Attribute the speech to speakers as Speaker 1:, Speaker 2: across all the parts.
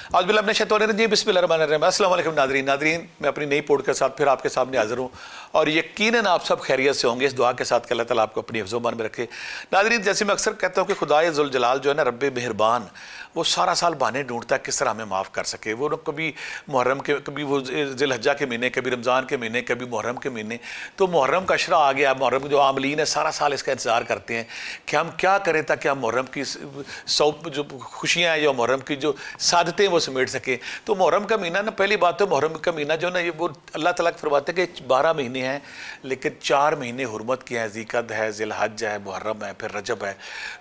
Speaker 1: बिस्मिल्लाहिर्रहमानिर्रहीम। अस्सलाम वालेकुम नादरीन, मैं अपनी नई पोड के साथ फिर आपके सामने हाजिर हूँ और यकीनन आप सब खैरियत से होंगे। इस दुआ के साथ कि अल्लाह ताला आपको अपनी हिफ्ज़-ओ-मान में रखे। नादरीन, जैसे मैं अक्सर कहता हूँ कि खुदाए ज़ुल जलाल जो है ना, रब्बे मेहरबान, वो सारा साल बहाने ढूंढता है किस तरह हमें माफ़ कर सके। वो कभी मुहर्रम के, कभी वो ज़िलहज्जा के महीने, कभी रमज़ान के महीने, कभी मुहर्रम के महीने। तो मुहर्रम का अशरा आ गया। मुहर्रम के जो आमलीन है सारा साल इसका इंतज़ार करते हैं कि हम क्या करें ताकि हम मुहर्रम की जो खुशियाँ हैं या मुहर्रम की जो सादतें वो समेट सकें। तो मुहर्रम का महीना ना, पहली बात तो मुहर्रम का महीना जो ना, ये वो अल्लाह ताला फरमाते हैं कि 12 महीने हैं लेकिन 4 महीने हुर्मत के हैं। ज़िलक़द है, ज़िलहज है, मुहर्रम है, फिर रजब है।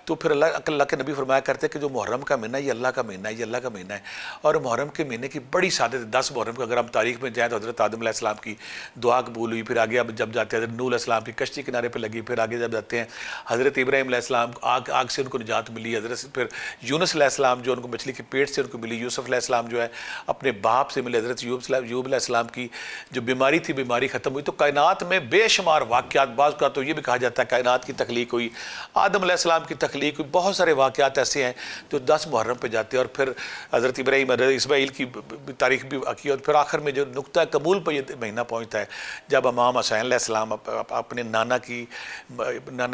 Speaker 1: तो फिर अल्लाह के नबी फरमाया करते हैं कि जो मुहर्रम का महीना ये अल्लाह का महीना है, ये अल्लाह का महीना है। और मुहर्रम के महीने की बड़ी सादत है। 10 मुहर्रम को अगर हम तारीख में जाएँ तो हज़रत आदम अलैहिस्सलाम की दुआ कबूल हुई। फिर आगे अब जब जाते हैं हज़रत नूह अलैहिस्सलाम की कश्ती किनारे पर लगी। फिर आगे जब जाते हैं हज़रत इब्राहीम अलैहिस्सलाम आग से उनको निजात मिली। हज़रत फिर यूनुस अलैहिस्सलाम जो उनको मछली के पेट से उनको मिली। यूसुफ अलैहिस्सलाम जो है अपने बाप से मिले। हज़रत यूब अलैहिस्सलाम की जो बीमारी थी, बीमारी ख़त्म हुई। तो कायनात में बेशुमार वाक़यात, बाज़ का तो ये भी कहा जाता है कायनात की तख्लीक हुई, आदम अलैहिस्सलाम की तख्लीक हुई। बहुत सारे वाक़यात ऐसे हैं जो 10 मुहर्रम पे जाते हैं। और फिर हज़रत इब्राहीम, हज़रत इस्माईल की तारीख भी आकी। और फिर आखिर में जो नुक्ता कबूल पर यह महीना पहुँचता है जब इमाम हुसैन अलैहिस्सलाम अपने नाना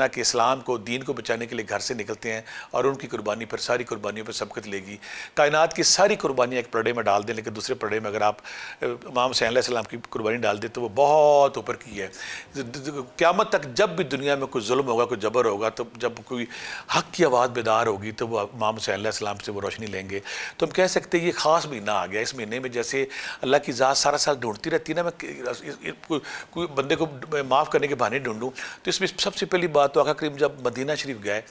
Speaker 1: के इस्लाम को, दीन को बचाने के लिए घर से निकलते हैं। और उनकी कुर्बानी पर, सारी कुर्बानियों पर सबकत लेगी। कायनात की सारी कुर्बानियाँ एक पर्दे में डाल दें, लेकिन दूसरे पर्दे में अगर आप इमाम हुसैन अलैहिस्सलाम की कुर्बानी डाल दें तो वो बहुत ऊपर की है। क़यामत तक जब भी दुनिया में कोई जुल्म होगा, कोई जबर होगा, तो जब कोई हक़ की आवाज़ बेदार होगी तो वो इमाम हुसैन अलैहिस्सलाम से वो रोशनी लेंगे। तो हम कह सकते हैं ये ख़ास महीना आ गया। इस महीने में जैसे अल्लाह की ज़ात सारा साल ढूंढती रहती है ना, मैं कोई बंदे को माफ़ करने के बहाने ढूंढूँ। तो इसमें सबसे पहली बात तो आका करीम जब मदीना शरीफ गए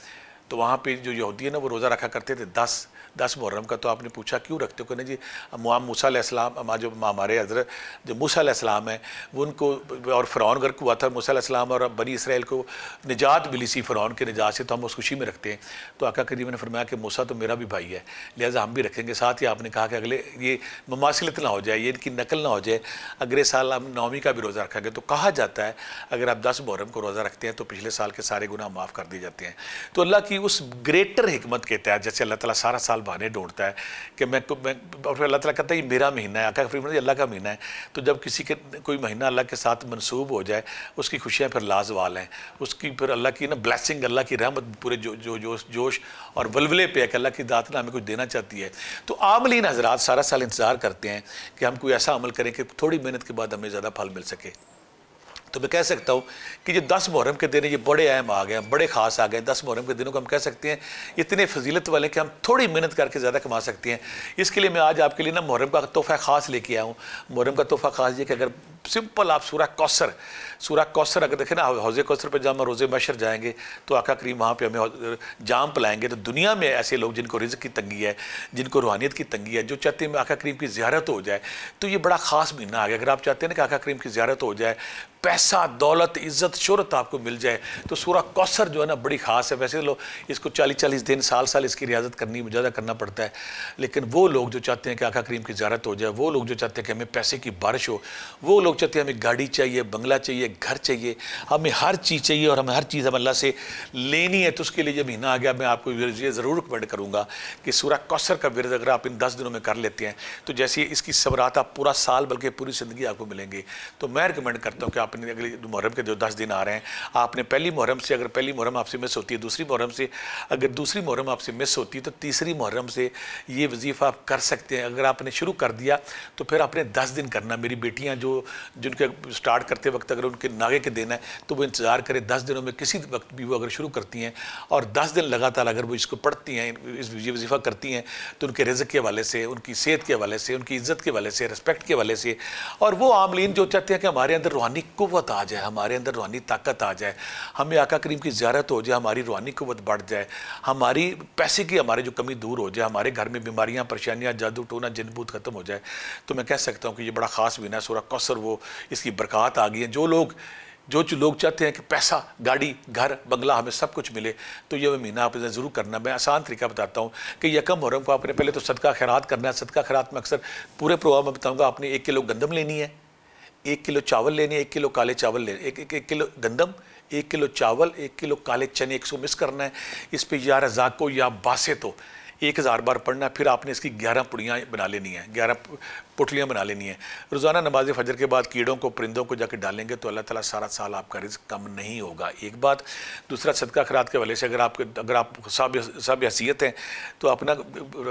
Speaker 1: तो वहाँ पे जो यहूदी है ना, वो रोज़ा रखा करते थे 10 मुहर्रम का। तो आपने पूछा क्यों रखते हो? कहने जी मूसा अलैहिस्सलाम, जो हमारे हज़रत जो मूसा अलैहिस्सलाम है वो उनको, और फ़िरौन गर्क हुआ था, मूसा अलैहिस्सलाम और बनी इसराइल को निजात मिली सी फ़िरौन के निजात से, तो हम उस खुशी में रखते हैं। तो आका करीम ने फरमाया कि मूसा तो मेरा भी भाई है, लिहाजा हम भी रखेंगे। साथ ही आपने कहा कि अगले ये ममासिलत ना हो जाए, ये इनकी नकल ना हो जाए, अगले साल हम नौवीं का भी रोज़ा रखेंगे। तो कहा जाता है अगर आप 10 मुहर्रम को रोज़ा रखते हैं तो पिछले साल के सारे गुनाह माफ़ कर दिए जाते हैं। तो अल्लाह की उस ग्रेटर हिकमत के तहत जैसे अल्लाह ताला सारा साल बहाने ढूंढता है कि मैं और फिर अल्लाह ताला कहता है ये मेरा महीना है, आका फरमाते हैं अल्लाह का महीना है। तो जब किसी के कोई महीना अल्लाह के साथ मनसूब हो जाए, उसकी खुशियाँ फिर लाजवाल हैं। उसकी फिर अल्लाह की ना ब्लेसिंग, अल्लाह की रहमत पूरे जोश और वलवले पे है कि अल्लाह की ज़ात ना हमें कुछ देना चाहती है। तो आमलीन हज़रात सारा साल इंतज़ार करते हैं कि हम कोई ऐसा अमल करें कि थोड़ी मेहनत के बाद हमें ज़्यादा फल मिल सके। तो मैं कह सकता हूँ कि जो 10 मुहर्रम के दिन ये बड़े अहम आ गए हैं, बड़े ख़ास आ गए हैं। 10 मुहर्रम के दिनों को हम कह सकते हैं इतने फजीलत वाले कि हम थोड़ी मेहनत करके ज़्यादा कमा सकते हैं। इसके लिए मैं आज आपके लिए ना मुहर्रम का तोहफ़ा ख़ास लेके आया हूँ। मुहर्रम का तोहफ़ा ख़ास ये कि अगर सिंपल आप सूरह कौसर अगर देखें ना, हौज़े कौसर पर जब हम रोज़े मशर जाएंगे तो आका करीम वहाँ पे हमें जाम पिलाएंगे। तो दुनिया में ऐसे लोग जिनको रिज़्क़ की तंगी है, जिनको रूहानियत की तंगी है, जो चाहते हैं आका करीम की ज़ियारत हो जाए, तो ये बड़ा ख़ास महीना आ गया। अगर आप चाहते हैं ना कि आका करीम की ज़ियारत हो जाए, पैसा, दौलत, इज़्ज़त, शोहरत आपको मिल जाए, तो सूरह कौसर जो है ना बड़ी ख़ास है। वैसे लोग इसको 40-40 दिन, साल इसकी रियाजत ज़्यादा करना पड़ता है, लेकिन वो लोग जो चाहते हैं कि आका करीम की ज़ियारत हो जाए, वो लोग जो चाहते हैं कि हमें पैसे की बारिश हो, वो लोग चाहते हैं हमें गाड़ी चाहिए, बंगला चाहिए, घर चाहिए, हमें हर चीज़ चाहिए और हमें हर चीज़ हम अल्लाह से लेनी है, तो उसके लिए ये महीना आ गया। मैं आपको ये ज़रूर रिकमेंड करूँगा कि सूरह कौसर का विरद अगर आप इन 10 दिनों में कर लेते हैं तो जैसे इसकी सबरात आप पूरा साल बल्कि पूरी ज़िंदगी आपको मिलेंगे। तो मैं रिकमेंड करता हूँ कि आपने अगले मुहर्रम के जो 10 दिन आ रहे हैं, आपने पहली मुहर्रम से, अगर पहली मुहर्रम आपसे मिस होती है, दूसरी मुहर्रम से, अगर दूसरी मुहर्रम आपसे मिस होती है तो तीसरी मुहर्रम से ये वजीफ़ा आप कर सकते हैं। अगर आपने शुरू कर दिया तो फिर आपने 10 दिन करना। मेरी बेटियाँ जिनके स्टार्ट करते वक्त अगर उनके नागे के देना है तो वो इंतज़ार करें 10 दिनों में किसी वक्त भी वो अगर शुरू करती हैं और 10 दिन लगातार अगर वो इसको पढ़ती हैं, ये वजीफ़ा करती हैं, तो उनके रिज़्क़ के हवाले से, उनकी सेहत के हवाले से, उनकी इज़्ज़त के हवाले से, रिस्पेक्ट के हवाले से, और वो आमलीन जो चाहते हैं कि हमारे अंदर रूहानी कुव्वत आ जाए, हमारे अंदर रूहानी ताकत आ जाए, हमें आका करीम की ज़ियारत हो जाए, हमारी रूहानी कुव्वत बढ़ जाए, हमारी पैसे की हमारी जो कमी दूर हो जाए, हमारे घर में बीमारियाँ, परेशानियाँ, जादू टोना, जिन भूत ख़त्म हो जाए, तो मैं कह सकता हूँ कि ये बड़ा ख़ास महीना है। सूरह कौसर वो इसकी बरक़ात आ गई है। जो लोग चाहते हैं कि पैसा, गाड़ी, घर, बंगला हमें सब कुछ मिले, तो ये महीना आपने ज़रूर करना। मैं आसान तरीका बताता हूँ कि यकम मुहर्रम को आपने पहले तो सदका खैरात करना है। सदका खैरात में अक्सर पूरे प्रोग्राम में बताऊँगा, आपने 1 किलो गंदम लेनी है, 1 किलो चावल लेनी है, 1 किलो काले चावल लेने, 1 किलो गंदम, 1 किलो चावल, 1 किलो काले चने, 100 मिस करना है। इस पर या रज़ाको या बासे तो 1000 बार पढ़ना है, फिर आपने इसकी 11 पुड़ियाँ बना लेनी हैं, 11 पुटलियाँ बना लेनी हैं। रोज़ाना नमाज फजर के बाद कीड़ों को परिंदों को जाकर डालेंगे तो अल्लाह ताला सारा साल आपका रिज़्क कम नहीं होगा। एक बात। दूसरा, सदका खैरात के हवाले से अगर आप सब हैसियत हैं तो अपना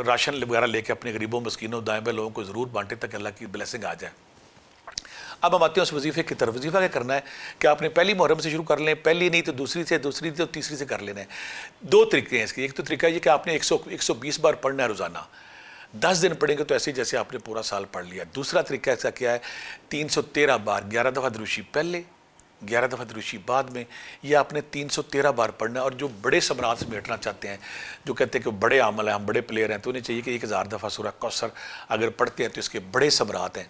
Speaker 1: राशन वगैरह लेके अपने गरीबों मस्कीनों दाएँ बाएँ लोगों को ज़रूर बांटें ताकि अल्लाह की ब्लेसिंग आ जाए। अब हम आते हैं उस वजीफ़े की तरफ। वजीफ़ा क्या करना है कि आपने पहली मुहर्रम से शुरू कर लें, पहली नहीं तो दूसरी से, दूसरी तो तीसरी से कर लेना है। 2 तरीके हैं इसके। एक तो तरीका ये कि आपने 120 बार पढ़ना है रोज़ाना, 10 दिन पढ़ेंगे तो ऐसे ही जैसे आपने पूरा साल पढ़ लिया। दूसरा तरीका ऐसा क्या है, 313 बार, 11 दफ़ा दुरूशी पहले, 11 दफ़ा दुरूशी बाद में, ये आपने 313 बार पढ़ना है। और जो बड़े समरात समेटना चाहते हैं, जो कहते हैं कि बड़े अमल हैं, हम बड़े प्लेयर हैं, तो उन्हें चाहिए कि 1000 दफ़ा सूरह कौसर अगर पढ़ते हैं तो इसके बड़े समरात हैं,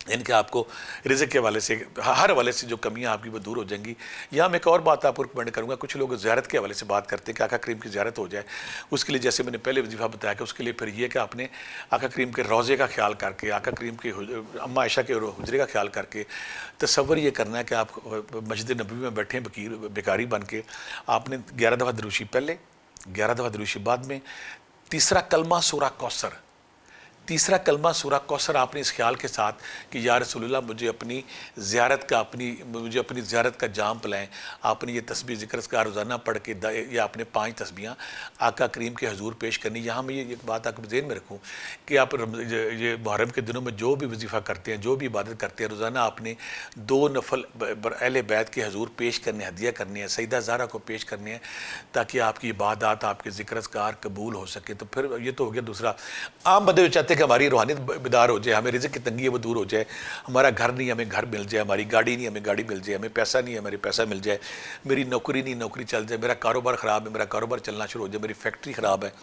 Speaker 1: इनके आपको रिज़्क़ के हवाले से, हर हवाले से जो कमियां आपकी वो दूर हो जाएंगी। यहाँ मैं एक और बात आपको रिकमेंड करूँगा। कुछ लोग ज़ियारत के हवाले से बात करते हैं कि आका करीम की ज़ियारत हो जाए। उसके लिए जैसे मैंने पहले वजीफ़ा बताया कि उसके लिए फिर ये कि आपने आका करीम के रोज़े का ख्याल करके, आका करीम के अम्मा आयशा के हुजरे का ख्याल करके तसव्वुर ये करना है कि आप मस्जिद नबवी में बैठे भिखारी बन के, आपने 11 दफ़ा दुरूशी पहले, 11 दफ़ा दुरूशी बाद में, तीसरा कलमा सूरह कौसर, तीसरा कलमा सूरह कौसर आपने इस ख्याल के साथ कि या रसूलुल्लाह मुझे अपनी ज़ियारत का जाम पिलाएं। आपने ये तस्बीह ज़िक्र का रोज़ाना पढ़ के या आपने 5 तस्बीहां आका करीम के हजूर पेश करनी। यहाँ मैं ये एक बात आपको ज़हन में रखूँ कि आप ये मुहर्रम के दिनों में जो भी वजीफ़ा करते हैं, जो भी इबादत करते हैं, रोज़ाना आपने 2 नफल अहले बैत के हजूर पेश करने, हदिया करने हैं, सईदा ज़हरा को पेश करने हैं, ताकि आपकी इबादत, आपके ज़िक्र अस्कार कबूल हो सके। तो फिर ये तो हो गया। दूसरा, आम बंदे चाहते कि हमारी रूहानियत बेदार हो जाए, हमें रिज़्क़ की तंगी है वो दूर हो जाए, हमारा घर नहीं हमें घर मिल जाए, हमारी गाड़ी नहीं हमें गाड़ी मिल जाए, हमें पैसा नहीं है हमारी पैसा मिल जाए, मेरी नौकरी नहीं नौकरी चल जाए, मेरा कारोबार ख़राब है मेरा कारोबार चलना शुरू हो जाए, मेरी फैक्ट्री ख़राब है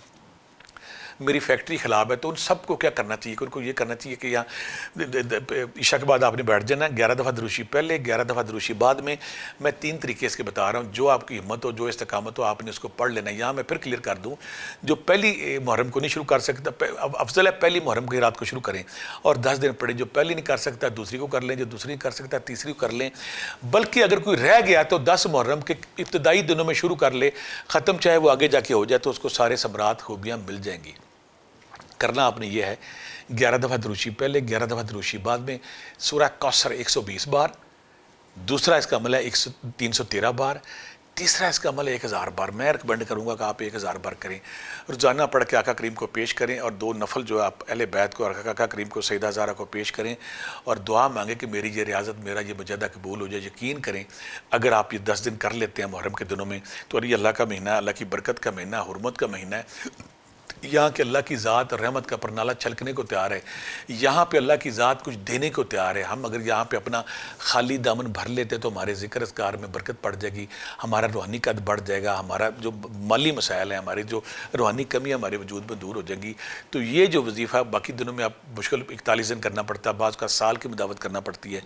Speaker 1: मेरी फैक्ट्री ख़राब है। तो उन सबको क्या करना चाहिए कि उनको ये करना चाहिए कि यहाँ ईशा के बाद आपने बैठ जाना, 11 दफ़ा दुरूशी पहले, 11 दफ़ा दुरूशी बाद में। मैं 3 तरीके इसके बता रहा हूँ, जो आपकी हिम्मत हो, जो इस्तकामत हो, आपने उसको पढ़ लेना है। यहाँ मैं फिर क्लियर कर दूँ, जो पहली मुहर्रम को नहीं शुरू कर सकता, अफजल है पहली मुहर्रम की रात को शुरू करें और 10 दिन पढ़ें। जो पहली नहीं कर सकता दूसरी को कर लें, जो दूसरी नहीं कर सकता तीसरी को कर लें। बल्कि अगर कोई रह गया तो 10 मुहर्रम के इब्तदाई दिनों में शुरू कर ले, ख़त्म चाहे वो आगे जाके हो जाए, तो उसको सारे समरात खूबियाँ मिल जाएंगी। करना आपने ये है, 11 दफ़ा दुरूशी पहले, 11 दफ़ा दुरूशी बाद में, सूरह कौसर 120 बार। दूसरा इसका अमल है 313 बार। तीसरा इसका अमल है 1000 बार। मैं रिकमेंड करूँगा कि आप 1000 बार करें, रोज़ाना पढ़ के आका करीम को पेश करें, और 2 नफल जो आप अहले बैत को और आका करीम को सईदा ज़हरा को पेश करें, और दुआ मांगे कि मेरी ये रियाजत, मेरा ये मुजाहिदा कबूल हो जाए। यकीन करें अगर आप ये 10 दिन कर लेते हैं मुहर्रम के दिनों में, तो ये अल्लाह का महीना है, अल्लाह की बरकत का महीना है, हुर्मत का महीना है। यहाँ के अल्लाह की ज़ात रहमत का परनाला छलकने को तैयार है। यहाँ पे अल्लाह की ज़ात कुछ देने को तैयार है। हम अगर यहाँ पे अपना खाली दामन भर लेते तो हमारे ज़िक्र अस्कार में बरकत पड़ जाएगी, हमारा रूहानी कद बढ़ जाएगा, हमारा जो माली मसाइल हैं, हमारी जो रूहानी कमियाँ हमारे वजूद में दूर हो जाएंगी। तो ये जो वजीफ़ा बाकी दिनों में आप मुश्किल 41 दिन करना पड़ता है, बाज़ का साल की मुदावत करना पड़ती है,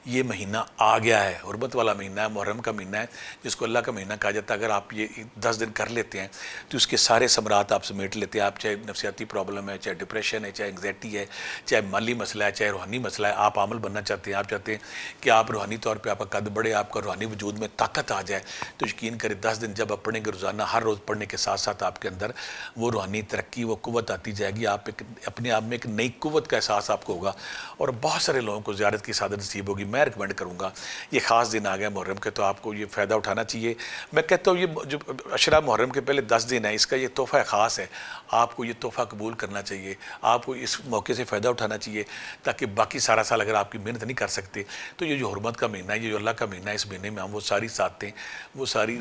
Speaker 1: ये महीना आ गया है, हुर्मत वाला महीना है, मुहर्रम का महीना है, जिसको अल्लाह का महीना कहा जाता है। अगर आप ये 10 दिन कर लेते हैं तो उसके सारे समरात आप समेट लेते हैं। आप चाहे नफसियाती प्रॉब्लम है, चाहे डिप्रेशन है, चाहे एंग्जाइटी है, चाहे माली मसला है, चाहे रूहानी मसला है, आप आमल बनना चाहते हैं, आप चाहते हैं कि आप रूहानी तौर पे आपका कद बढ़े, आपका रूहानी वजूद में ताकत आ जाए, तो यकीन करें 10 दिन जब आप पढ़ेंगे रोज़ाना, हर रोज़ पढ़ने के साथ साथ आपके अंदर वो रूहानी तरक्की, वो कुव्वत आती जाएगी। आप अपने आप में एक नई कुव्वत का एहसास आपको होगा, और बहुत सारे लोगों को ज़ियारत की सादत नसीब होगी। मैं रिकमेंड करूँगा, ये ख़ास दिन आ गया मुहर्रम के, तो आपको ये फ़ायदा उठाना चाहिए। मैं कहता हूँ ये जो अशरा मुहर्रम के पहले 10 दिन है, इसका ये तोहफ़ा ख़ास है, आपको ये तोहफ़ा कबूल करना चाहिए, आपको इस मौके से फ़ायदा उठाना चाहिए, ताकि बाकी सारा साल अगर आपकी मेहनत नहीं कर सकते तो ये जो हुर्मत का महीना है, ये जो अल्लाह का महीना है, इस महीने में हम वो सारी सादतें, वो सारी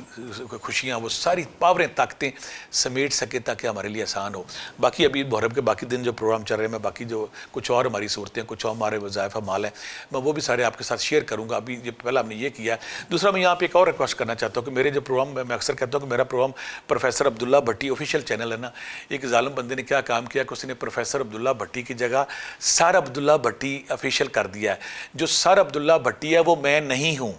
Speaker 1: खुशियाँ, वो सारी पावरें, ताकतें समेट सके ताकि हमारे लिए आसान हो। बाकी अभी मुहर्रम के बाकी दिन जो प्रोग्राम चल रहे हैं, मैं बाकी जो कुछ और हमारी सूरतें, कुछ और हमारे वज़ाइफ़ माल हैं, मैं वो भी सारे आपके साथ शेयर करूँगा। अभी ये पहला हमने ये किया है। दूसरा, मैं यहाँ पे एक और रिक्वेस्ट करना चाहता हूँ कि मेरे जो प्रोग्राम, मैं अक्सर कहता हूँ कि मेरा प्रोग्राम प्रोफेसर अब्दुल्ला भट्टी ऑफिशियल चैनल है ना, एक जालिम बंदे ने क्या काम किया कि उसने प्रोफेसर अब्दुल्ला भट्टी की जगह सर अब्दुल्ला भट्टी ऑफिशियल कर दिया है। जो सर अब्दुल्ला भट्टी है वो मैं नहीं हूँ,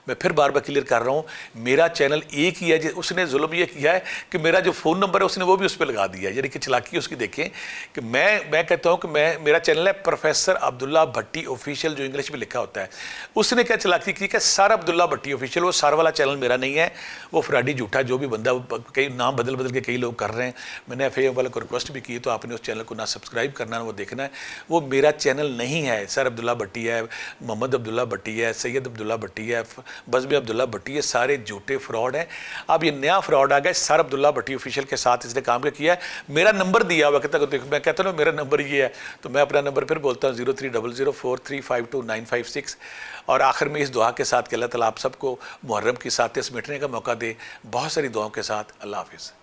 Speaker 1: میں پھر بار بار کلیئر کر رہا ہوں, میرا چینل ایک ہی ہے. اس نے ظلم یہ کیا ہے کہ میرا جو فون نمبر ہے اس نے وہ بھی اس پہ لگا دیا ہے, یعنی کہ چلاکی اس کی دیکھیں کہ میں کہتا ہوں کہ میرا چینل ہے پروفیسر عبداللہ بھٹی آفیشیل, جو انگلش میں لکھا ہوتا ہے. اس نے کیا چلاکی کی کہ سر عبداللہ بھٹی آفیشیل, وہ سر والا چینل میرا نہیں ہے, وہ فراڈی جھوٹا جو بھی بندہ, کئی نام بدل کے کئی لوگ کر رہے ہیں. میں نے ایف اے والے کو ریکویسٹ بھی کی, تو آپ نے اس چینل کو نہ سبسکرائب کرنا ہے, وہ دیکھنا ہے. وہ میرا چینل نہیں ہے. سر عبداللہ بھٹی ہے, محمد عبداللہ بھٹی ہے, سید عبداللہ بھٹی ہے, بزم عبداللہ بھٹی ہے, سارے جھوٹے فراڈ ہیں. اب یہ نیا فراڈ آ گیا, سر عبداللہ بھٹی آفیشیل کے ساتھ اس نے کام کیا ہے. میرا نمبر دیا ہوا, میں کہتا ہوں میرا نمبر یہ ہے, تو میں اپنا نمبر پھر بولتا ہوں 030043522956. اور آخر میں اس دعا کے ساتھ کہ اللہ تعالیٰ آپ سب کو محرم کی ساتیں سمیٹنے کا موقع دے, بہت ساری دعاؤں کے ساتھ. اللہ حافظ.